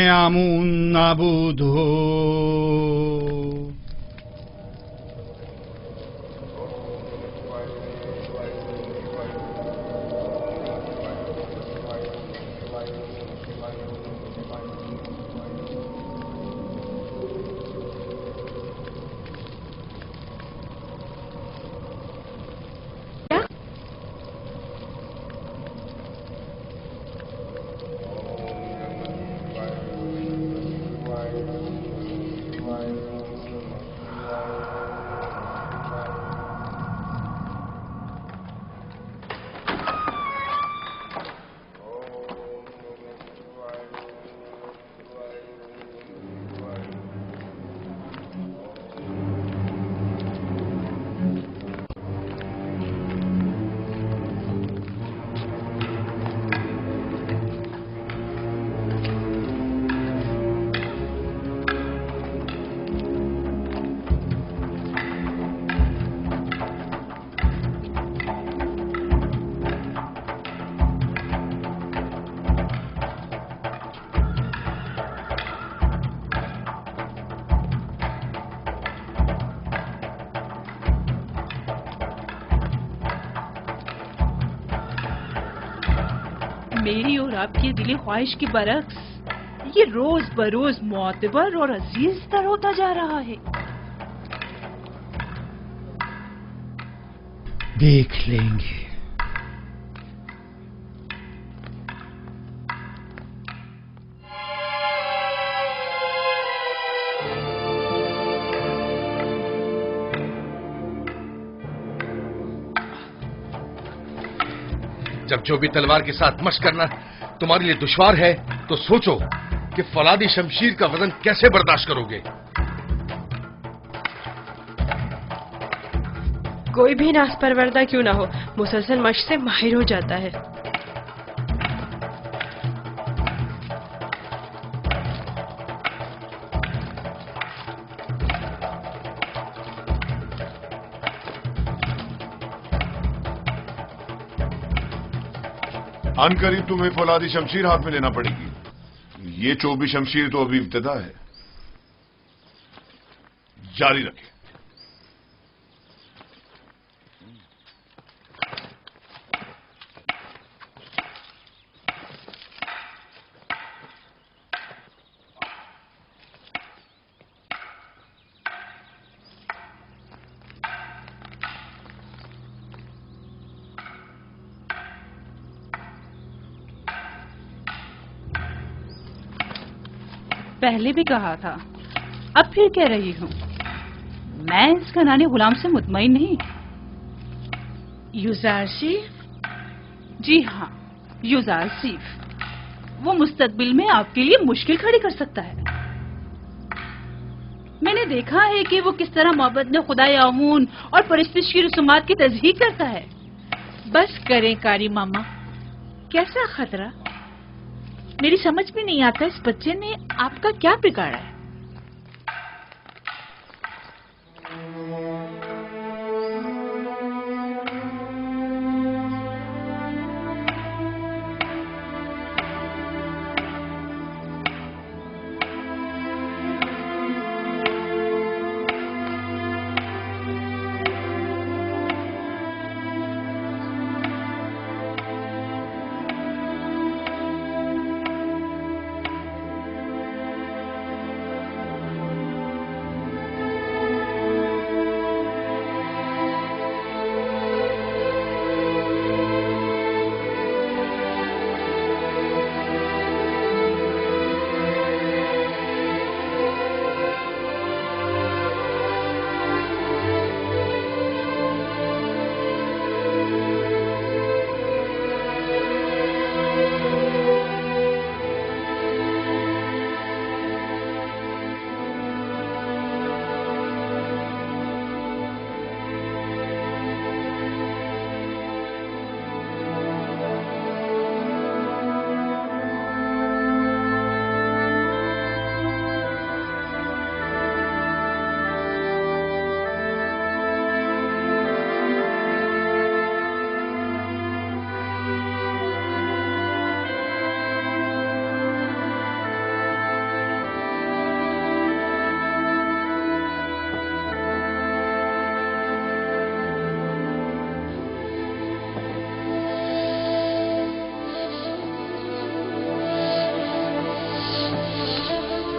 amun nabud ho. मेरी और आपकी दिली ख्वाहिश की बरक्स ये रोज बरोज मोतबर और अजीज तर होता जा रहा है। देख लेंगे। जब जो भी तलवार के साथ मशक करना तुम्हारे लिए दुश्वार है तो सोचो कि फौलादी शमशीर का वजन कैसे बर्दाश्त करोगे। कोई भी नास परवरदा क्यों ना हो, मुसलसल मशक से माहिर हो जाता है। अनकरीब तुम्हें फौलादी शमशीर हाथ में लेना पड़ेगी। ये चौबी शमशीर तो अभी इब्तिदा है, जारी रखें। पहले भी कहा था, अब फिर कह रही हूँ, मैं इस कनानी गुलाम से मुतमईन नहीं। युजारसीफ? जी हाँ, युजारसीफ। वो मुस्तकबिल में आपके लिए मुश्किल खड़ी कर सकता है। मैंने देखा है कि वो किस तरह मोहब्बत में खुदाए आमून और परिस्तिश की रसूमात की तज़हीक करता है। बस करें कारी मामा, कैसा खतरा? मेरी समझ में नहीं आता इस बच्चे ने आपका क्या बिगाड़ा है।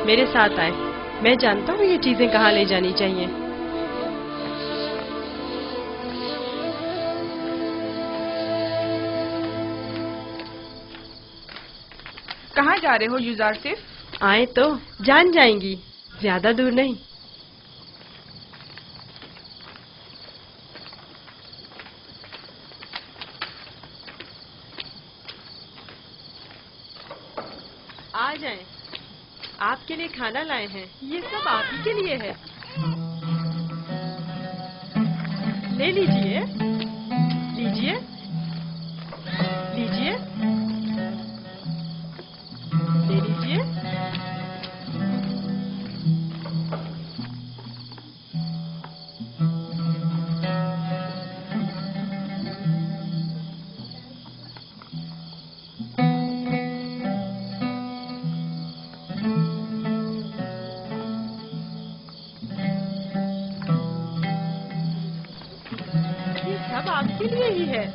میرے ساتھ آئیں. میں جانتا ہوں یہ چیزیں کہاں لے جانی چاہیے. کہاں جا رہے ہو یوزار صرف؟ آئیں تو جان جائیں گی، زیادہ دور نہیں. آ جائیں، آپ کے لیے کھانا لائے ہیں. یہ سب آپ ہی کے لیے ہے. لے لیجئے لیجئے لیجئے لے لیجئے. یہ سب آپ کے لیے ہی ہے.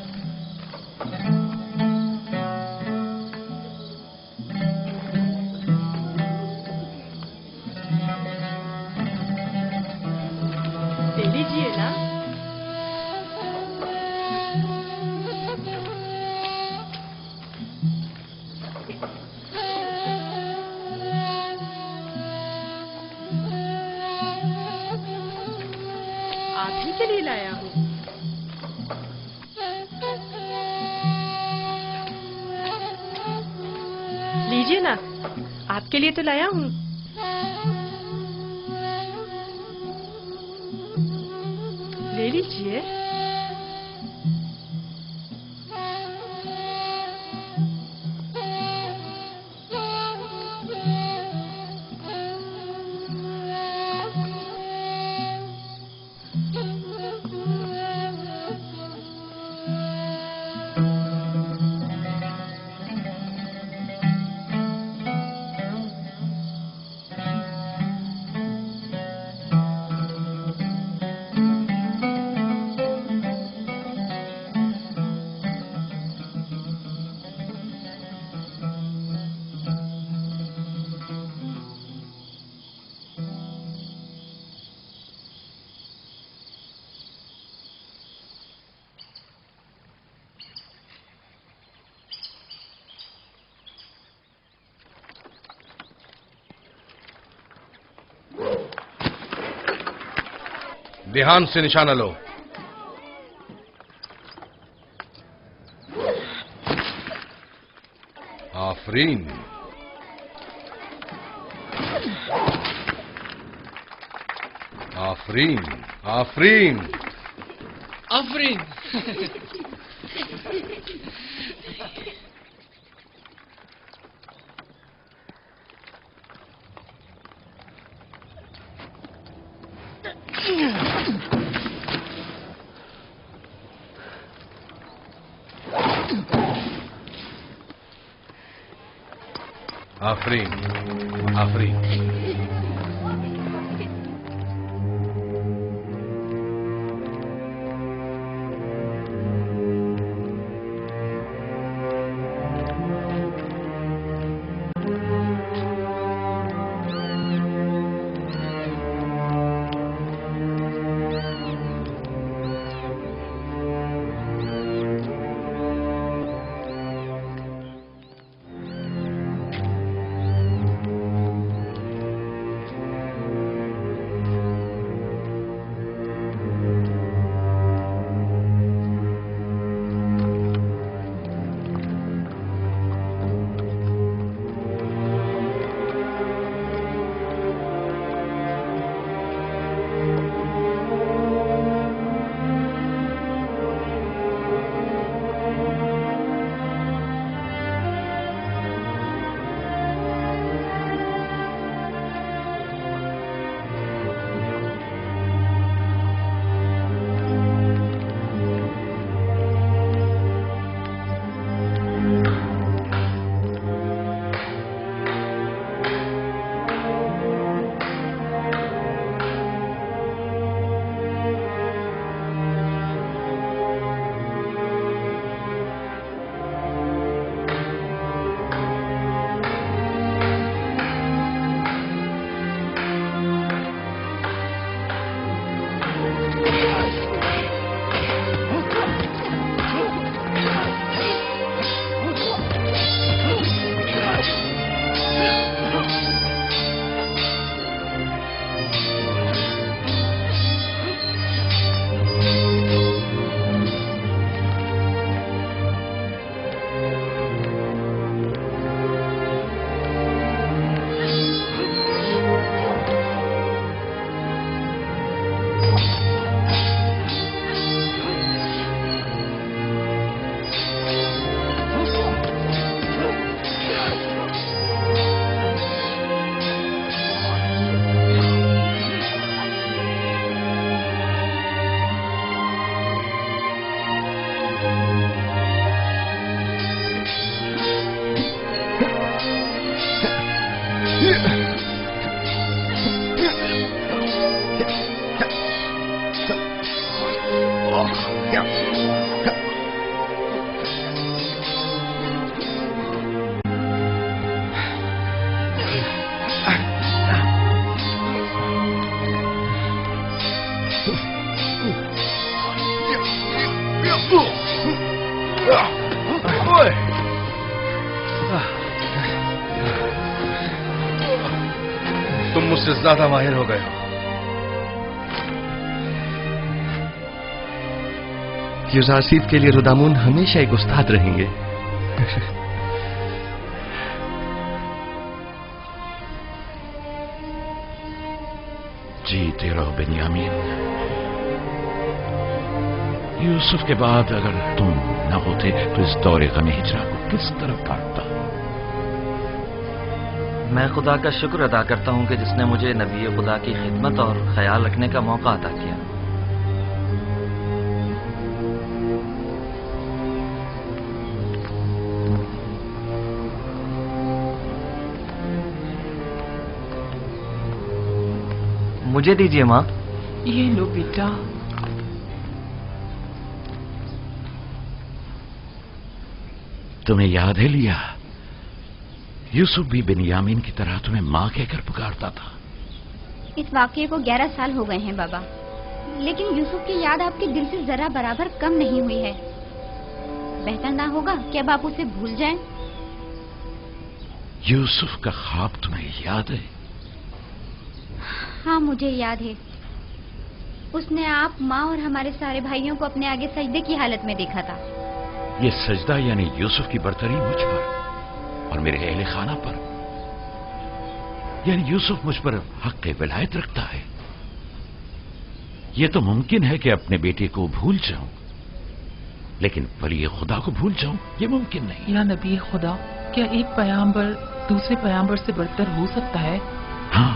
لے لیجئے نا. آپ ہی کے لیے لایا ہوں. لیجئے نا، آپ کے لیے تو لایا ہوں. لے لیجئے. دھیان سے نشانہ لو. آفرین. آفرین آفرین آفرین. آفرین آفرین. तुम मुझसे ज्यादा माहिर हो गए हो। यूजारसीफ के लिए रुदामून हमेशा एक उस्ताद रहेंगे। जीते रहो बेनियामीन। यूसुफ के बाद अगर तुम न होते तो इस दौरे गम हिजरा को किस तरफ काटता। मैं खुदा का शुक्र अदा करता हूं कि जिसने मुझे नबी खुदा की खिदमत और ख्याल रखने का मौका अता किया। मुझे दीजिए माँ। ये लो बेटा। तुम्हें याद है लिया, यूसुफ भी बिन्यामीन की तरह तुम्हें माँ कहकर पुकारता था। इस वाकये को 11 साल हो गए हैं बाबा, लेकिन यूसुफ की याद आपके दिल से जरा बराबर कम नहीं हुई है। बेहतर ना होगा कि अब आप उसे भूल जाएं? यूसुफ का ख्वाब तुम्हें याद है? हाँ मुझे याद है। उसने आप, माँ और हमारे सारे भाइयों को अपने आगे सजदे की हालत में देखा था। ये सजदा यानी यूसुफ की बरतरी मुझ पर और मेरे अहले खाना पर, यानी यूसुफ मुझ पर हक विलायत रखता है। यह तो मुमकिन है कि अपने बेटे को भूल जाऊं, लेकिन वली खुदा को भूल जाऊं यह मुमकिन नहीं। या नबी खुदा, क्या एक पैगंबर दूसरे पैगंबर से बढ़कर हो सकता है? हाँ,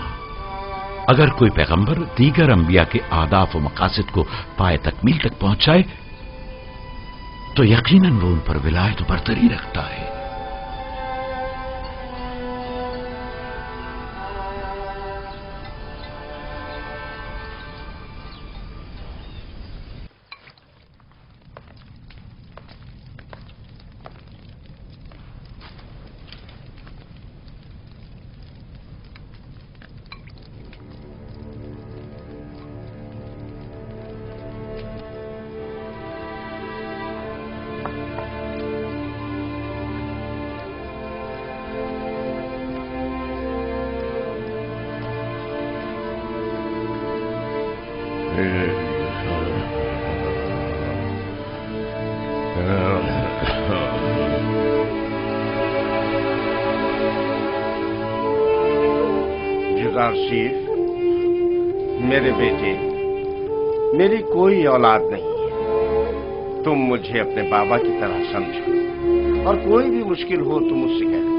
अगर कोई पैगंबर दीगर अंबिया के आदाफ व मकासद को पाए तकमील तक पहुंचाए तो यकीनन वो उन पर विलायत बरतरी रखता है। यूसुफ, मेरे बेटे, मेरी कोई औलाद नहीं है। तुम मुझे अपने बाबा की तरह समझो और कोई भी मुश्किल हो तो मुझसे कहो।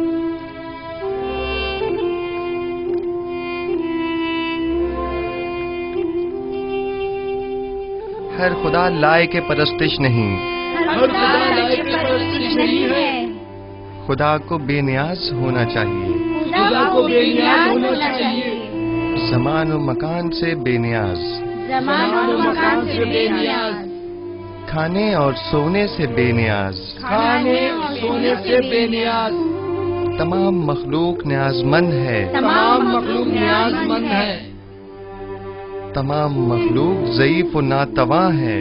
हर खुदा लाए के परस्तिश नहीं, खुदा को बेनियाज होना चाहिए। ज़मान और मकान से बेनियाज, खाने और सोने से बेनियाज, तमाम मखलूक न्याजमंद है, तमाम मखलूक ज़ईफ और नातवा है,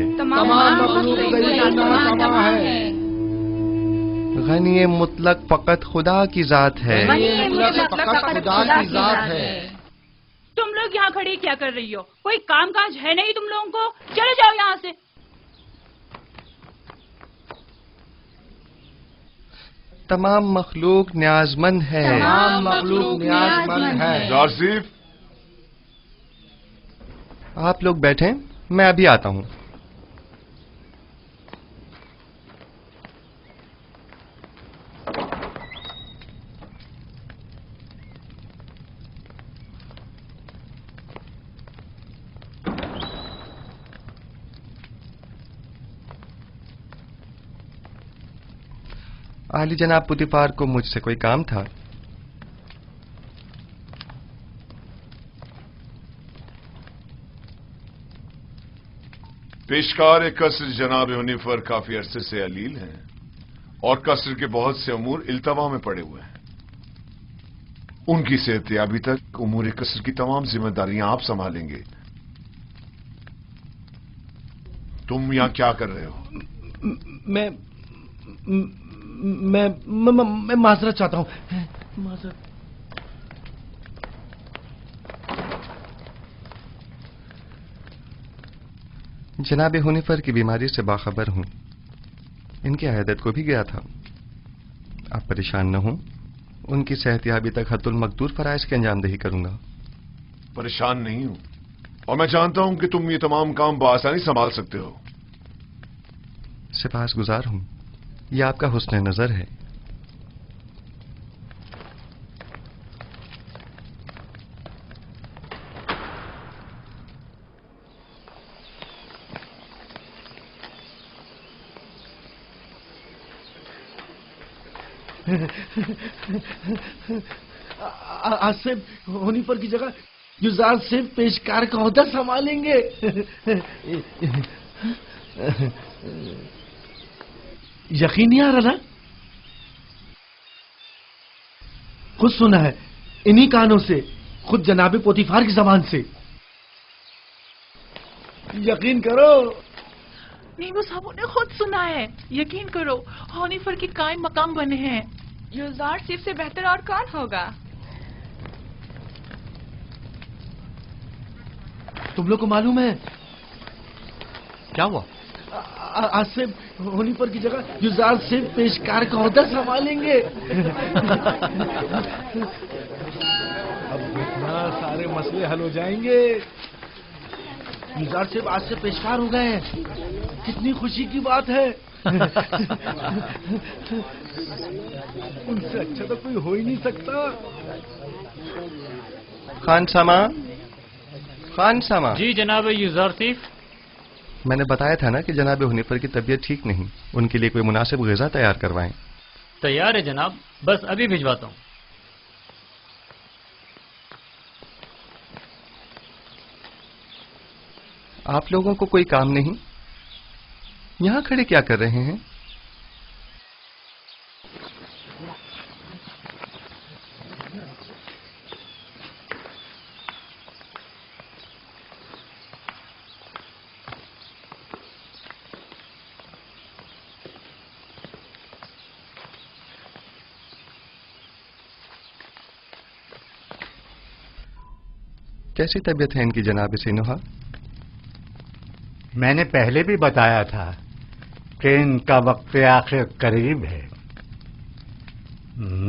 गनी मुतलक फकत खुदा की जात है। तुम लोग यहाँ खड़ी क्या कर रही हो? कोई काम काज है नहीं तुम लोगों को? चले जाओ यहाँ से। तमाम मखलूक न्याजमंद है, यूसुफ, आप लोग बैठें, मैं अभी आता हूँ। आली जनाब पुतिफार को मुझसे कोई काम था? पेशकार एक कसर जनाब हुनीफर काफी अरसे से अलील हैं और कसर के बहुत से अमूर इल्तवा में पड़े हुए हैं। उनकी सेहतयाबी तक उमूर कसर की तमाम जिम्मेदारियां आप संभालेंगे। तुम यहां क्या कर रहे हो? मैं माजरत चाहता हूँ। माजरत। जनाब हुनिफर की बीमारी से बाखबर हूँ। इनकी अहदत को भी गया था। आप परेशान न हो, उनकी सेहतयाबी तक हद्दुल मकदूर फराइज की अंजामदही करूंगा। परेशान नहीं हूं और मैं जानता हूं कि तुम ये तमाम काम बआसानी संभाल सकते हो। सिपासगुजार हूं, यह आपका हुस्न नजर है। आसिफ हुनिफर की जगह युजार सिर्फ पेशकार का ओहदा संभालेंगे। यकीन नहीं आ रहा ना? खुद सुना है इन्हीं कानों से, खुद जनाबे पोतीफार की जबान से। यकीन करो। नहीं, वो साहब ने खुद सुना है। यकीन करो, हुनिफर के कायम मकाम बने हैं। युजार सिर्फ से बेहतर और कौन होगा? तुम लोग को मालूम है क्या हुआ? आसिफ हुनिफर की जगह युजार सिर्फ पेशकार का ओहदा संभालेंगे। अब देखना सारे मसले हल हो जाएंगे। युजार सिर्फ आज से पेशकार हो गए हैं। कितनी खुशी की बात है। उनसे अच्छा तो कोई हो ही नहीं सकता। खान सामा। जी जनाब यूसुफ। मैंने बताया था ना कि जनाब हुनिफर की तबीयत ठीक नहीं, उनके लिए कोई मुनासिब ग़िज़ा तैयार करवाएं। तैयार है जनाब, बस अभी भिजवाता हूँ। आप लोगों को कोई काम नहीं? यहां खड़े क्या कर रहे हैं? कैसी तबीयत है इनकी जनाब सिनुहा? मैंने पहले भी बताया था कि इनका वक्त आखिर करीब है।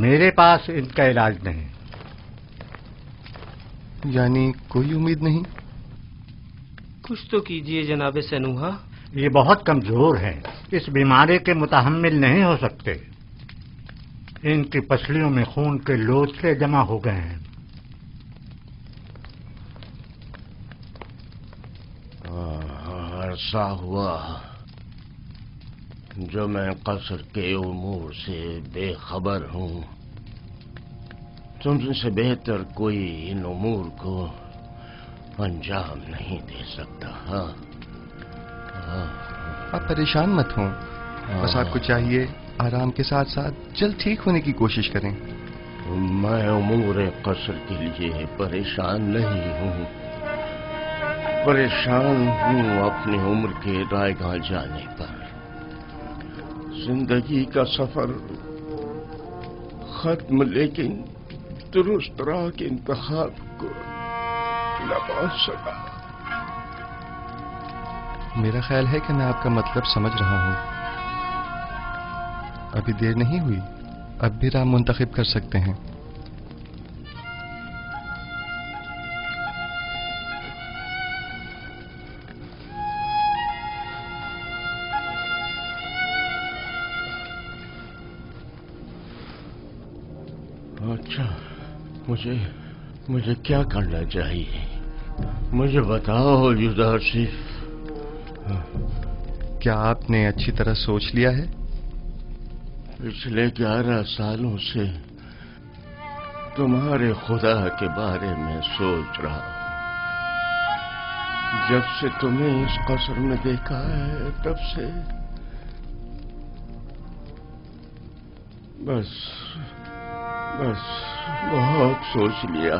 मेरे पास इनका इलाज नहीं। यानी कोई उम्मीद नहीं? कुछ तो कीजिए जनाब सनूहा। ये बहुत कमजोर हैं, इस बीमारी के मुतहम्मिल नहीं हो सकते। इनकी पसलियों में खून के लोथड़े जमा हो गए हैं। अरसा हुआ जो मैं कसर के उमूर से बेखबर हूँ। तुमसे बेहतर कोई इन उमूर को अंजाम नहीं दे सकता। आप परेशान मत हों, बस आपको चाहिए आराम के साथ साथ जल्द ठीक होने की कोशिश करें। मैं उमूर कसर के लिए परेशान नहीं हूँ, परेशान हूँ अपनी उम्र के रायगाह जाने पर। जिंदगी का सफर खत्म, लेकिन दुरुस्त राह के इंतखाब को न पा सका। मेरा ख्याल है कि मैं आपका मतलब समझ रहा हूँ। अभी देर नहीं हुई, अब भी राह मुंतखब कर सकते हैं। अच्छा, मुझे क्या करना चाहिए? मुझे बताओ यूसुफ। क्या आपने अच्छी तरह सोच लिया है? पिछले 11 सालों से तुम्हारे खुदा के बारे में सोच रहा हूं। जब से तुम्हें इस कसर में देखा है तब से बस बहुत सोच लिया।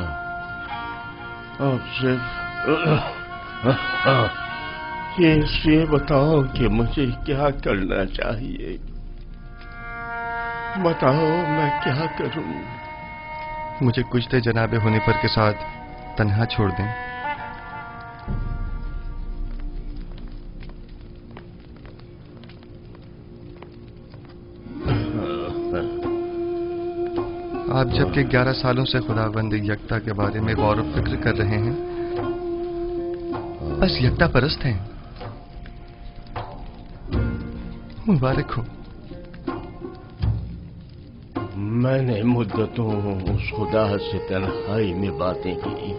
अब सिर्फ ये बताओ कि मुझे क्या करना चाहिए। बताओ मैं क्या करूं? मुझे कुछ देर जनाब हुनीफर के साथ तन्हा छोड़ दें। आप जबकि 11 सालों से खुदावंद यकता के बारे में गौर व फिक्र कर रहे हैं, बस यकता परस्त हैं। मुबारक हो। मैंने मुद्दतों उस खुदा से तन्हाई में बातें की।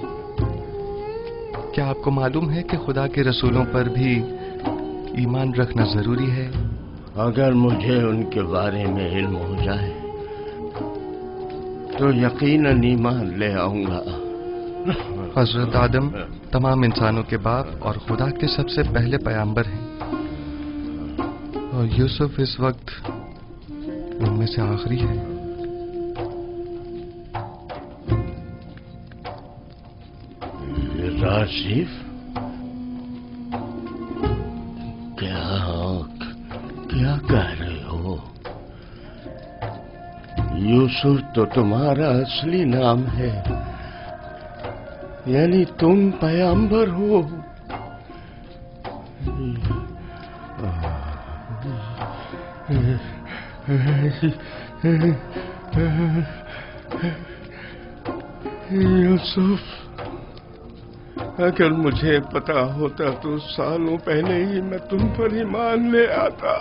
क्या आपको मालूम है कि खुदा के रसूलों पर भी ईमान रखना जरूरी है? अगर मुझे उनके बारे में इल्म हो जाए तो यकीनन ईमान ले आऊंगा। हजरत आदम तमाम इंसानों के बाप और खुदा के सबसे पहले पैगंबर हैं, और यूसुफ इस वक्त उनमें से आखिरी है। राशिफ, क्या कह रहे हो? यूसुफ तो तुम्हारा असली नाम है, यानी तुम पैगंबर हो। यूसुफ, अगर मुझे पता होता तो सालों पहले ही मैं तुम पर ईमान ले आता।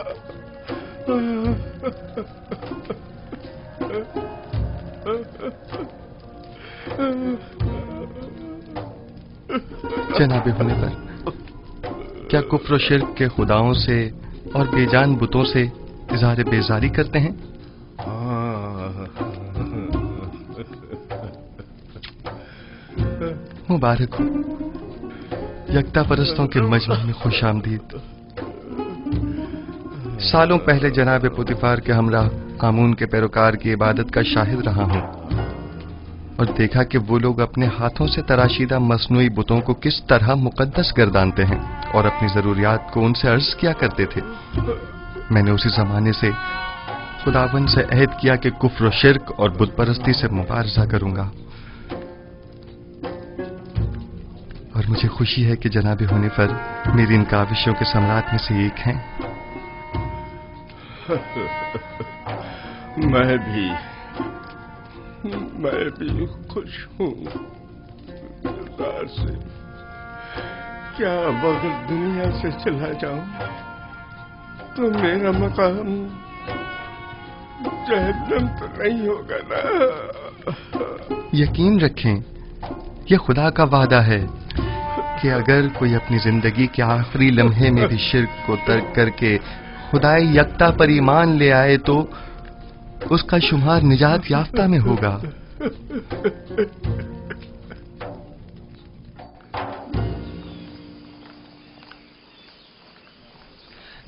जनाब हुनीफर, क्या कुफ्र और शिर्क के खुदाओं से और बेजान बुतों से इज़हार बेजारी करते हैं? मुबारक हो। यकता परस्तों के मजमा में खुश आमदीद। सालों पहले जनाब पुतिफार के हमराह आमून के पैरोकार की इबादत का शाहिद रहा हूं, और देखा कि वो लोग अपने हाथों से तराशीदा मसनूई बुतों को किस तरह मुकद्दस गर्दानते हैं और अपनी जरूरियात को उनसे अर्ज किया करते थे। मैंने उसी जमाने से खुदावन से अहद किया कि कुफ्र और शिर्क और बुत परस्ती से मुबारजा करूंगा, और मुझे खुशी है कि जनाब हुनीफर मेरी इन काविशों के सम्राट में से एक हैं। मैं भी खुश हूँ से। क्या अगर दुनिया से चला जाऊं तो मेरा मकाम जहन्नम तो नहीं होगा ना? यकीन रखें, यह खुदा का वादा है कि अगर कोई अपनी जिंदगी के आखिरी लम्हे में भी शिर्क को तर्क करके खुदाए यकता पर ईमान ले आए तो उसका शुमार निजात याफ्ता में होगा।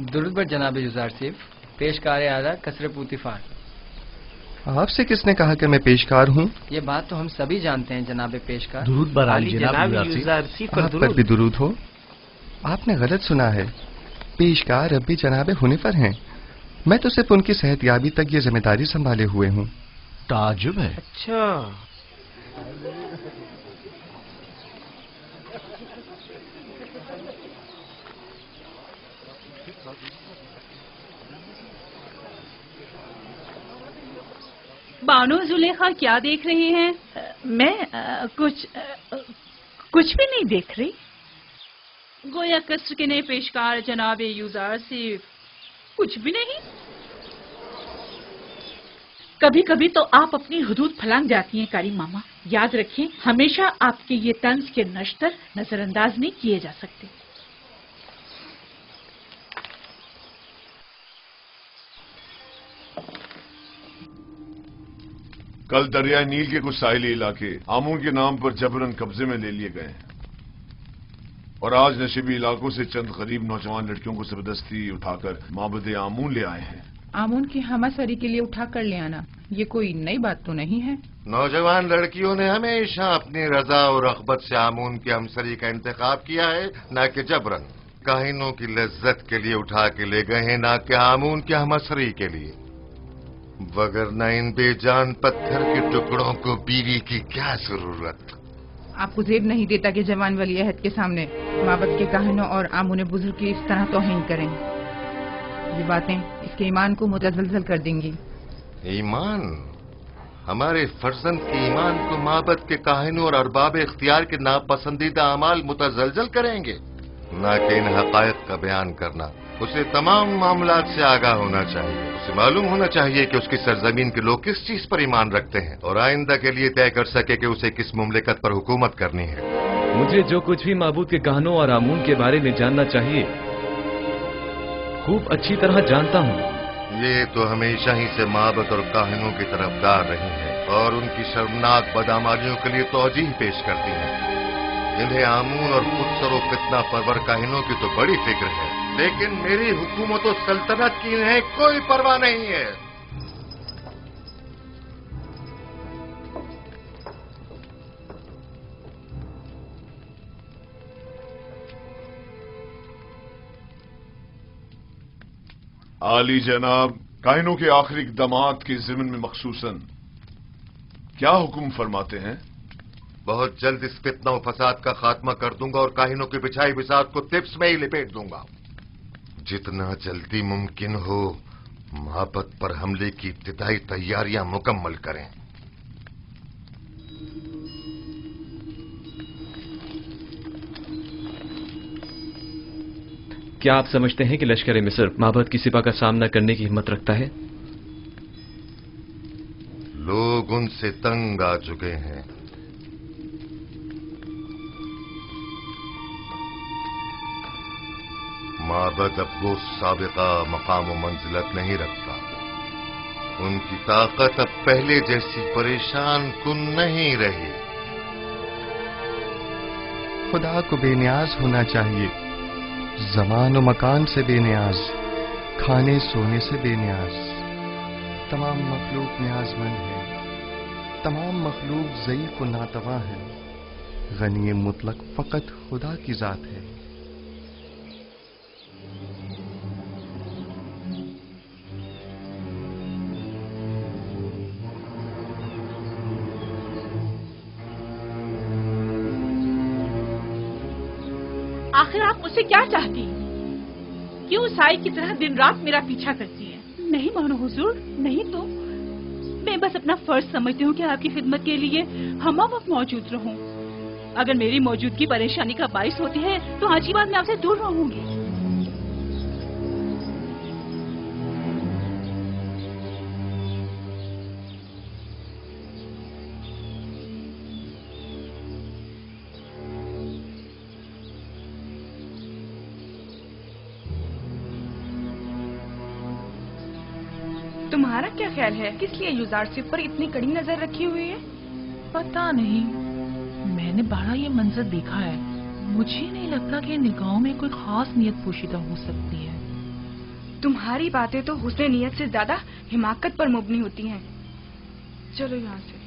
दुरूद बर जनाब युजार सिफ, पेशकार आदा कसर पुतिफार। आपसे किसने कहा कि मैं पेशकार हूँ? ये बात तो हम सभी जानते हैं जनाब पेशकार। दुरूद बर आली जनाब युजार सिफ। आप पर भी दुरूद हो। आपने गलत सुना है, पेशकार अब भी जनाब हुनीफर हैं। मैं तो सिर्फ उनकी सेहतयाबी तक ये जिम्मेदारी संभाले हुए हूँ। ताजुब है। अच्छा, बानो जुलेखा क्या देख रही हैं? मैं कुछ भी नहीं देख रही। गोया कसर के नए पेशकार जनाब युजार सिफ कुछ भी नहीं। कभी कभी तो आप अपनी हुदूद फलांग जाती हैं कारी मामा। याद रखें, हमेशा आपके ये तंज के नश्तर नजरअंदाज नहीं किए जा सकते। कल दरियाई नील के कुछ साहिली इलाके आमून के नाम पर जबरन कब्जे में ले लिए गए हैं, और आज नशीबी इलाकों से चंद गरीब नौजवान लड़कियों को जबरदस्ती उठाकर माबद आमून ले आए हैं। आमून की हमासरी के लिए उठा कर ले आना ये कोई नई बात तो नहीं है। नौजवान लड़कियों ने हमेशा अपनी रजा और रग़बत से आमून की हमसरी का इंतखाब किया है, न कि जबरन। काहिनों की लज्जत के लिए उठा के ले गए हैं, न कि आमून की हमसरी के लिए। वगरना इन बेजान पत्थर के टुकड़ों को बीवी की क्या जरूरत। आपको जेब नहीं देता कि जवान वली अहद के सामने माबद के काहिनों और आमुने बुजुर्ग की इस तरह तौहीन करें। ये बातें इसके ईमान को मुतज़लज़ल कर देंगी। ईमान? हमारे फर्जंद के ईमान को माबद के काहिनों और अरबाब इख्तियार के नापसंदीदा अमाल मुतज़लज़ल करेंगे? ना कि इन हक़ाइक़ का बयान करना। उसे तमाम मामलात से आगाह होना चाहिए। उसे मालूम होना चाहिए कि उसकी सरजमीन के लोग किस चीज पर ईमान रखते हैं और आइंदा के लिए तय कर सके कि उसे किस मुमलिकत पर हुकूमत करनी है। मुझे जो कुछ भी माबूद के कहनों और आमून के बारे में जानना चाहिए खूब अच्छी तरह जानता हूँ। ये तो हमेशा ही से माबद और काहिनों की तरफदार रही हैं और उनकी शर्मनाक बदआमालियों के लिए तौजीह पेश करती हैं। इन्हें आमून और खुदसरो फितना परवर काहिनों की तो बड़ी फिक्र है, लेकिन मेरी हुकूमत और सल्तनत की इन्हें कोई परवाह नहीं है। आली जनाब, काहिनों के आखिरी इक़दामात के ज़िम्न में मखसूसन क्या हुक्म फरमाते हैं? बहुत जल्द इस फितना और फसाद का खात्मा कर दूंगा और काहिनों की बिछाई बिसात को तिप्स में ही लिपेट दूंगा। जितना जल्दी मुमकिन हो माबद पर हमले की इब्तिदाई तैयारियां मुकम्मल करें। क्या आप समझते हैं कि लश्कर मिस्र माबद की सिपा का सामना करने की हिम्मत रखता है? लोग उनसे तंग आ चुके हैं। माबद अब वो साबिका मकाम व मंजिलत नहीं रखता। उनकी ताकत अब पहले जैसी परेशान कुन नहीं रही। खुदा को बेनियाज होना चाहिए, ज़मान व मकान से बेनियाज, खाने सोने से बेनियाज। तमाम मखलूक न्याजमंद है, तमाम मखलूक ज़ईफ़ व नातवा है। गनी मुतलक फ़कत खुदा की ज़ात है। आखिर आप मुझसे क्या चाहती हैं? क्यों साई की तरह दिन रात मेरा पीछा करती हैं? नहीं मानो हुजूर, नहीं तो मैं बस अपना फर्ज समझती हूँ कि आपकी खिदमत के लिए हम वक्त मौजूद रहूं। अगर मेरी मौजूदगी परेशानी का बाइस होती है तो आज की बात मैं आपसे दूर रहूंगी। तुम्हारा क्या ख्याल है, किस लिए युजारसिफ पर इतनी कड़ी नजर रखी हुई है? पता नहीं, मैंने बड़ा ये मंजर देखा है। मुझे नहीं लगता कि निगाहों में कोई खास नियत पोशीदा हो सकती है। तुम्हारी बातें तो हुस्न नियत से ज्यादा हिमाकत पर मबनी होती हैं। चलो यहाँ से।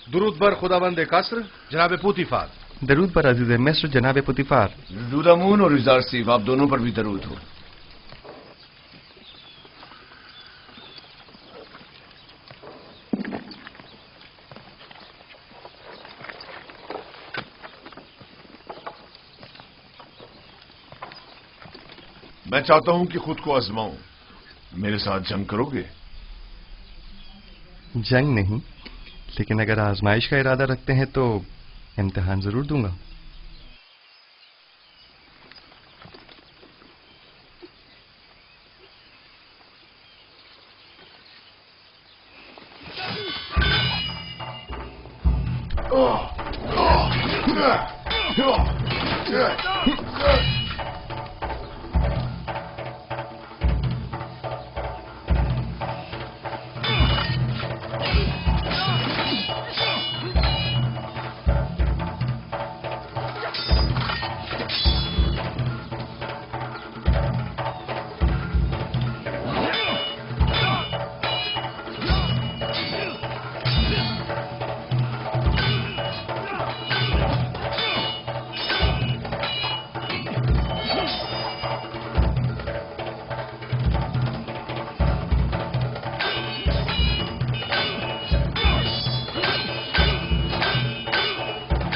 दुरूद बर खुदाबंद कसर जनाब पुतिफार। दरूद पर अजीज मिस्र जनाब पुतिफार। दुदामून और युजारसिफ, आप दोनों पर भी दरूद हो। मैं चाहता हूं कि खुद को आजमाऊं। मेरे साथ जंग करोगे? जंग नहीं, लेकिन अगर आजमाइश का इरादा रखते हैं तो इम्तिहान जरूर दूंगा।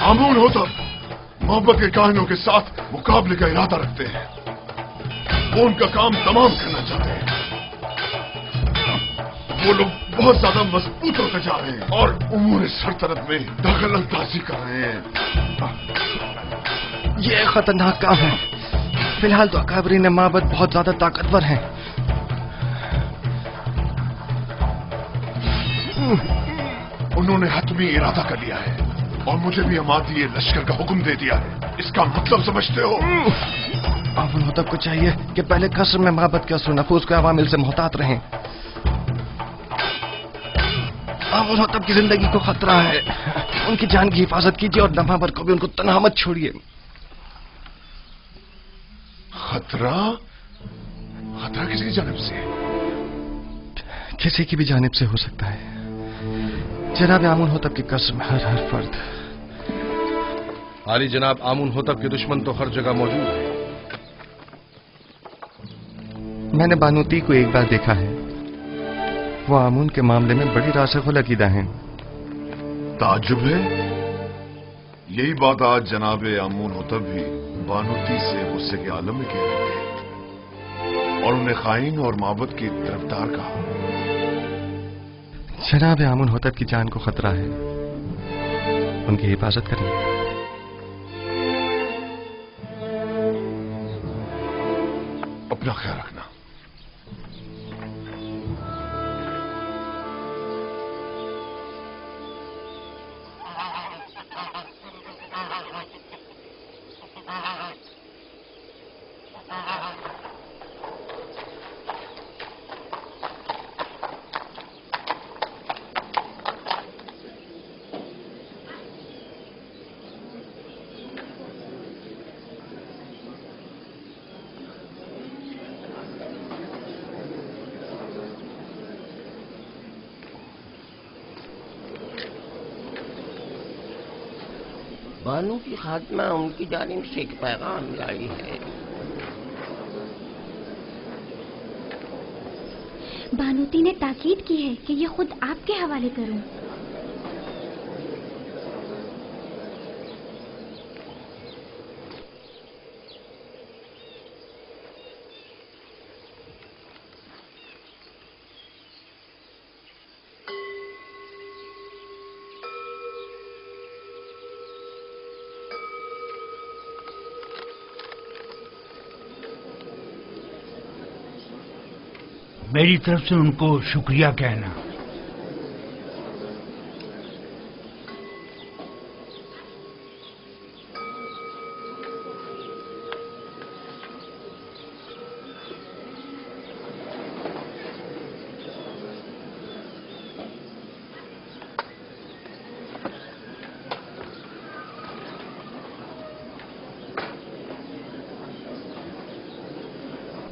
आमून होतब मोहब्बत के काहिनों के साथ मुकाबले का इरादा रखते हैं। वो उनका काम तमाम करना चाहते हैं। वो लोग बहुत ज्यादा मजबूत होते जा रहे हैं और उमूर सरतरत में दखल अंदाजी कर रहे हैं। ये खतरनाक काम है। फिलहाल तो अकाबरीन माबद बहुत ज्यादा ताकतवर हैं। उन्होंने हतमी इरादा कर लिया है और मुझे भी अमादी ये लश्कर का हुक्म दे दिया है। इसका मतलब समझते हो? अबुल होतब को चाहिए कि पहले कसर में माबद के असर नफूस के अवामिल से मोहतात रहें। अबुल होतब की जिंदगी को खतरा है। उनकी जान की हिफाजत कीजिए और दमा पर कभी उनको तन्हा मत छोड़िए। खतरा? खतरा किसकी जानिब से? किसी की भी जानिब से हो सकता है। जनाब आमुन होतब की कसम हर फर्द। आली जनाब, आमुन होतब के दुश्मन तो हर जगह मौजूद है। मैंने बानूती को एक बार देखा है। वो आमुन के मामले में बड़ी रासिखुल अकीदा हैं। ताज्जुब है। यही बात आज जनाब आमुन होतब भी बानूती से गुस्से के आलम में कह रहे थे और उन्हें खाइन और माबद की तरफदार कहा। जनाब आमुन होतब की जान को खतरा है। उनकी हिफाजत करें। अपना ख्याल रखना। बानू की खात्मा उनकी जानिब से एक पैगाम लाई है। बानूती ने ताकीद की है कि ये खुद आपके हवाले करूं। मेरी तरफ से उनको शुक्रिया कहना।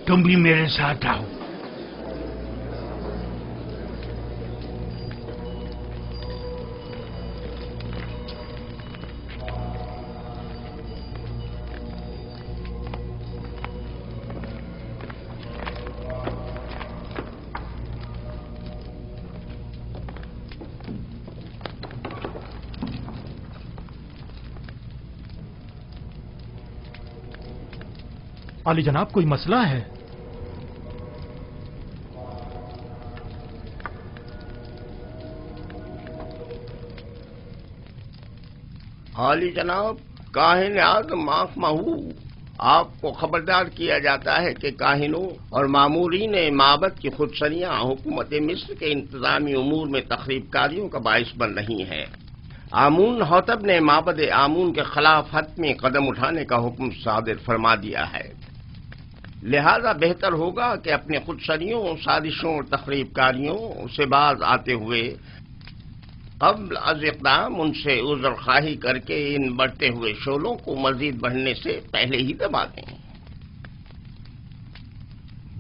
तुम भी मेरे साथ आओ। आली जनाब, कोई मसला है? आली जनाब, काहिन आज़म आँख महू, आपको खबरदार किया जाता है कि काहिनों और मामूरीन माबद की खुदसरियां हुकूमत मिस्र के इंतजामी उमूर में तखरीबकारियों का बाइस बन रही हैं। आमून हौतब ने माबद आमून के खिलाफ हतमी कदम उठाने का हुक्म सादिर फरमा दिया है, लिहाजा बेहतर होगा कि अपने खुदसरियों, साजिशों और तखरीबकारियों से बाज आते हुए कब्ल अज इक़दाम उनसे उज़्र ख़्वाही करके इन बढ़ते हुए शोलों को मजीद बढ़ने से पहले ही दबा दें।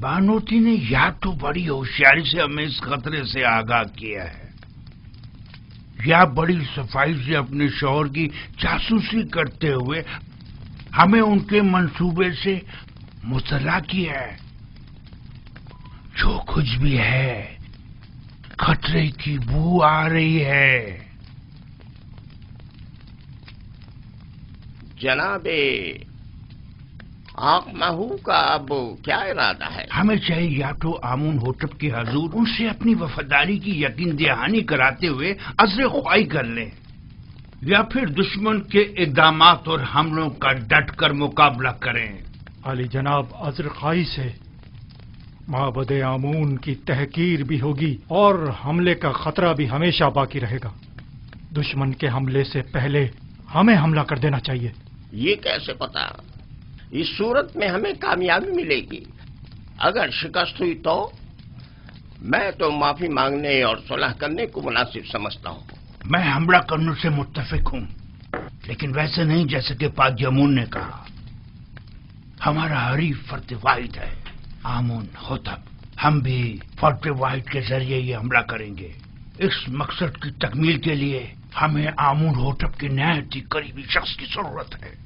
बानोती ने या तो बड़ी होशियारी से हमें इस खतरे से आगाह किया है, या बड़ी सफाई से अपने शौहर की जासूसी करते हुए हमें उनके मंसूबे से मुतला किया है। जो कुछ भी है, खतरे की बू आ रही है। जनाबे आंख महू का अब क्या इरादा है? हमें चाहिए या तो आमून होतब के हजूर उनसे अपनी वफादारी की यकीन दहानी कराते हुए अज़्र ख्वाही कर लें, या फिर दुश्मन के इक़दामात और हमलों का डट कर मुकाबला करें। अली जनाब, अज़्र ख्वाही से माबद आमून की तहकीर भी होगी और हमले का खतरा भी हमेशा बाकी रहेगा। दुश्मन के हमले से पहले हमें हमला कर देना चाहिए। ये कैसे पता? इस सूरत में हमें कामयाबी मिलेगी। अगर शिकस्त हुई तो मैं तो माफी मांगने और सुलह करने को मुनासिब समझता हूँ। मैं हमला करने से मुत्तफिक हूँ, लेकिन वैसे नहीं जैसे कि पाक यमून ने कहा। हमारा हरीफ फर्द वाहिद है आमून होतब। हम भी फर्द वाहिद के जरिए ये हमला करेंगे। इस मकसद की तकमील के लिए हमें आमून होतब के नहायत ही करीबी शख्स की जरूरत है।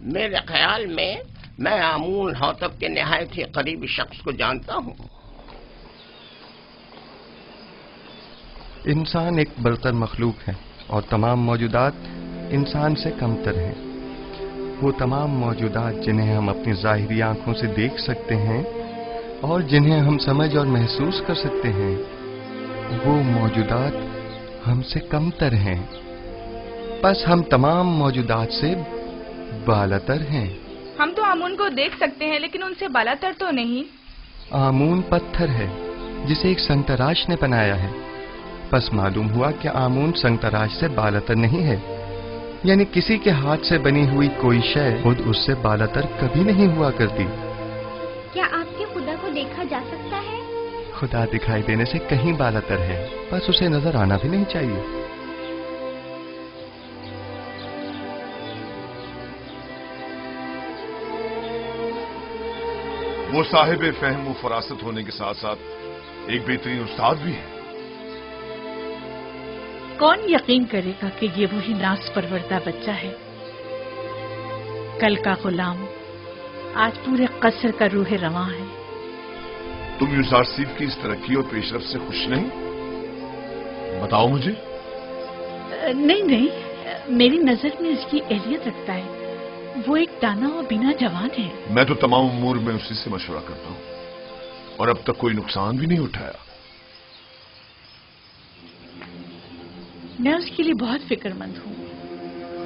मेरे ख्याल में मैं आमून हौतब के नहायत ही करीबी शख्स को जानता हूँ। इंसान एक बरतर मखलूक है और तमाम मौजूदात इंसान से कमतर हैं। वो तमाम मौजूदात जिन्हें हम अपनी ज़ाहिरी आंखों से देख सकते हैं और जिन्हें हम समझ और महसूस कर सकते हैं, वो मौजूदात हमसे कमतर हैं। बस हम तमाम मौजूदात से बालातर हैं। हम तो आमून को देख सकते हैं, लेकिन उनसे बालातर तो नहीं। आमून पत्थर है जिसे एक संतराश ने बनाया है। बस मालूम हुआ कि आमून संतराश से बालातर नहीं है, यानी किसी के हाथ से बनी हुई कोई शय खुद उससे बालातर कभी नहीं हुआ करती। क्या आपके खुदा को देखा जा सकता है? खुदा दिखाई देने से कहीं बालातर है, बस उसे नजर आना भी नहीं चाहिए। वो साहिब फहम व फरासत होने के साथ साथ एक बेहतरीन उस्ताद भी है। कौन यकीन करेगा कि ये वही नास परवरदा बच्चा है? कल का गुलाम आज पूरे कसर का रूह रवां है। तुम यूजारसीफ की इस तरक्की और पेशरफ से खुश नहीं? बताओ मुझे। नहीं, मेरी नजर में इसकी एहलियत रखता है। वो एक दाना और बिना जवान है। मैं तो तमाम उमूर में उसी से मशवरा करता हूं और अब तक कोई नुकसान भी नहीं उठाया। मैं उसके लिए बहुत फिक्रमंद हूँ।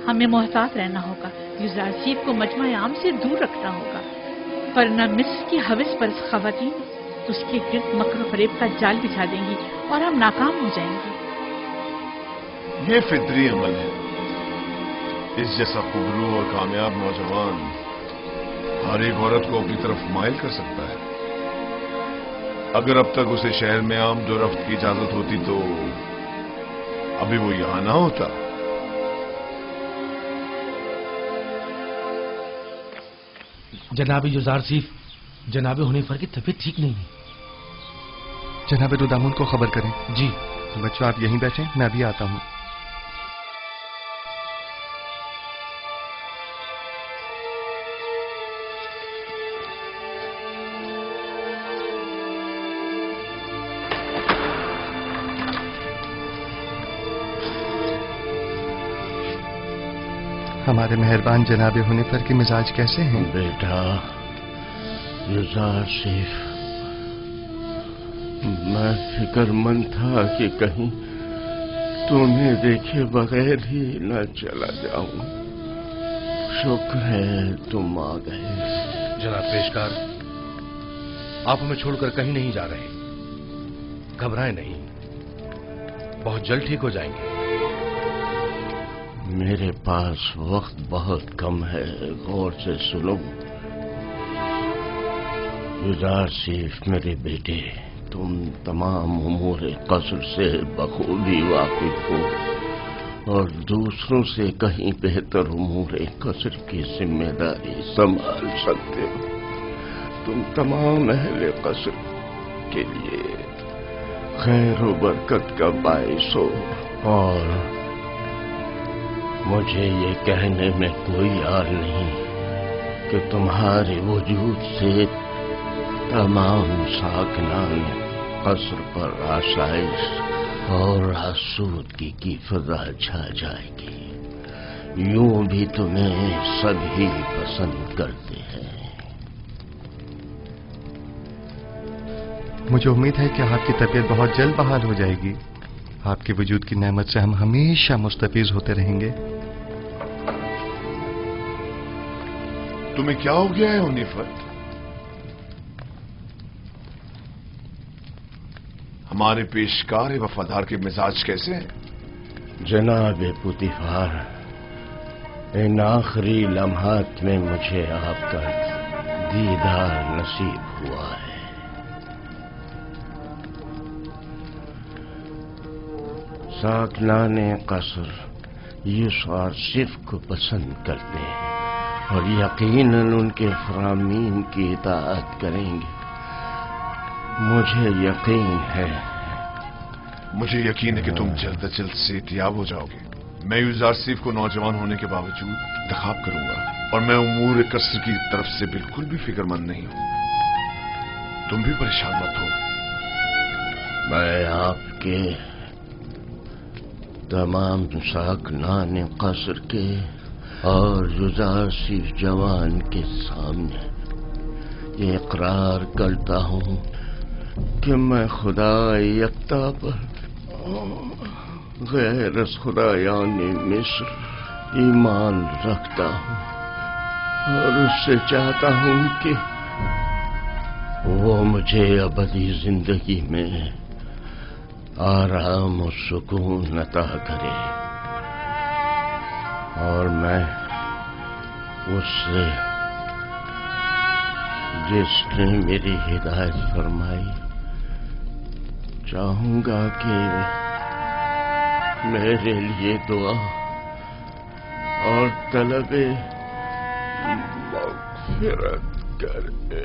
हमें मोहतात रहना होगा। यूजारसीफ को मजमा आम से दूर रखना होगा, वरना मिस्र की हविस पर खवातीन उसके गिर्द मकर फरेब का जाल बिछा देंगी और हम नाकाम हो जाएंगे। ये फितरी अमल है। इस जैसा खुबरू और कामयाब नौजवान हर एक औरत को अपनी तरफ माइल कर सकता है। अगर अब तक उसे शहर में आमद रफ्त की इजाजत होती तो अभी वो यहां ना होता। जनाबी यूजारसीफ, जनाबे हुनैफर की तबीयत ठीक नहीं है। जनाबे रुदामुन को खबर करें। जी। बच्चों आप यहीं बैठें, मैं भी आता हूं। हमारे मेहरबान जनाबे हुनैफर के मिजाज कैसे हैं? बेटा यूजारसीफ, मैं फिक्रमंद था कि कहीं तुम्हें देखे बगैर ही न चला जाऊं। शुक्र है तुम आ गए। जनाब पेशकार, आप हमें छोड़कर कहीं नहीं जा रहे। घबराएं नहीं, बहुत जल्द ठीक हो जाएंगे। میرے پاس وقت بہت کم ہے، غور سے سنو۔ یوزارسیف میرے بیٹے، تم تمام امور قصر سے بخوبی واقف ہو اور دوسروں سے کہیں بہتر امور قصر کی ذمہ داری سنبھال سکتے ہو۔ تم تمام اہل قصر کے لیے خیر و برکت کا باعث ہو، اور مجھے یہ کہنے میں کوئی عار نہیں کہ تمہارے وجود سے تمام ساکنان قصر پر آسائش اور آسودگی کی فضا چھا جائے گی۔ یوں بھی تمہیں سبھی پسند کرتے ہیں۔ مجھے امید ہے کہ آپ کی طبیعت بہت جلد بحال ہو جائے گی۔ آپ کے وجود کی نعمت سے ہم ہمیشہ مستفیض ہوتے رہیں گے۔ تمہیں کیا ہو گیا ہے ہنیفر؟ ہمارے پیشکار وفادار کے مزاج کیسے ہیں؟ جناب پوتیفار، ان آخری لمحات میں مجھے آپ کا دیدار نصیب ہوا ہے۔ ساکنان قصر یوزارسیف کو پسند کرتے ہیں اور یقیناً ان کے فرامین کی اطاعت کریں گے۔ مجھے یقین ہے کہ تم جلد از جلد صحتیاب ہو جاؤ گے۔ میں یوزارسیف کو نوجوان ہونے کے باوجود انتخاب کروں گا، اور میں امور قصر کی طرف سے بالکل بھی فکر مند نہیں ہوں۔ تم بھی پریشان مت ہو۔ میں آپ کے تمام ساکنان قصر کے اور یوزارسیف جوان کے سامنے یہ اقرار کرتا ہوں کہ میں خدا یکتا پر غیر از خدایان مصر ایمان رکھتا ہوں، اور اس سے چاہتا ہوں کہ وہ مجھے ابدی زندگی میں آرام و سکون عطا کرے، اور میں اس سے جس نے میری ہدایت فرمائی چاہوں گا کہ میرے لیے دعا اور طلب مغفرت کرے۔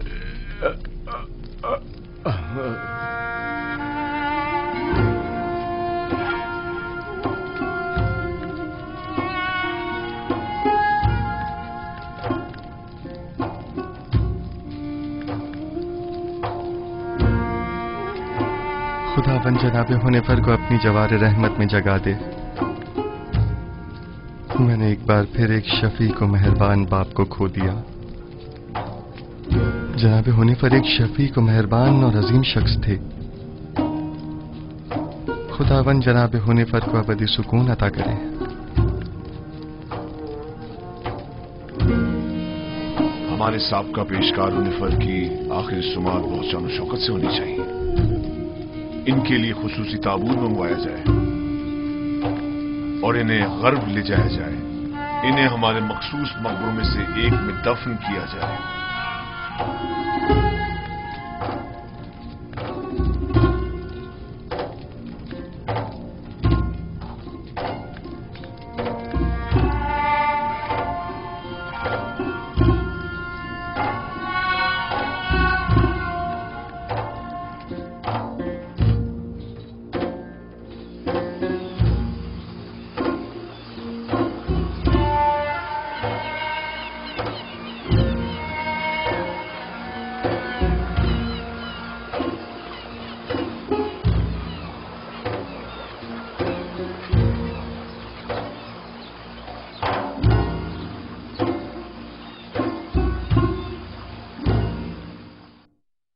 خداوند جناب ہنیفر کو اپنی جوار رحمت میں جگا دے۔ میں نے ایک بار پھر ایک شفیق و مہربان باپ کو کھو دیا۔ جناب ہنیفر ایک شفیق و مہربان اور عظیم شخص تھے۔ خداوند جناب ہنیفر کو ابدی سکون عطا کرے۔ ہمارے سابقہ پیشکار ہنیفر کی آخری سماعت بہت شان و شوکت سے ہونی چاہیے۔ ان کے لیے خصوصی تابوت منگوایا جائے اور انہیں غرب لے جایا جائے۔ انہیں ہمارے مخصوص مقبروں میں سے ایک میں دفن کیا جائے۔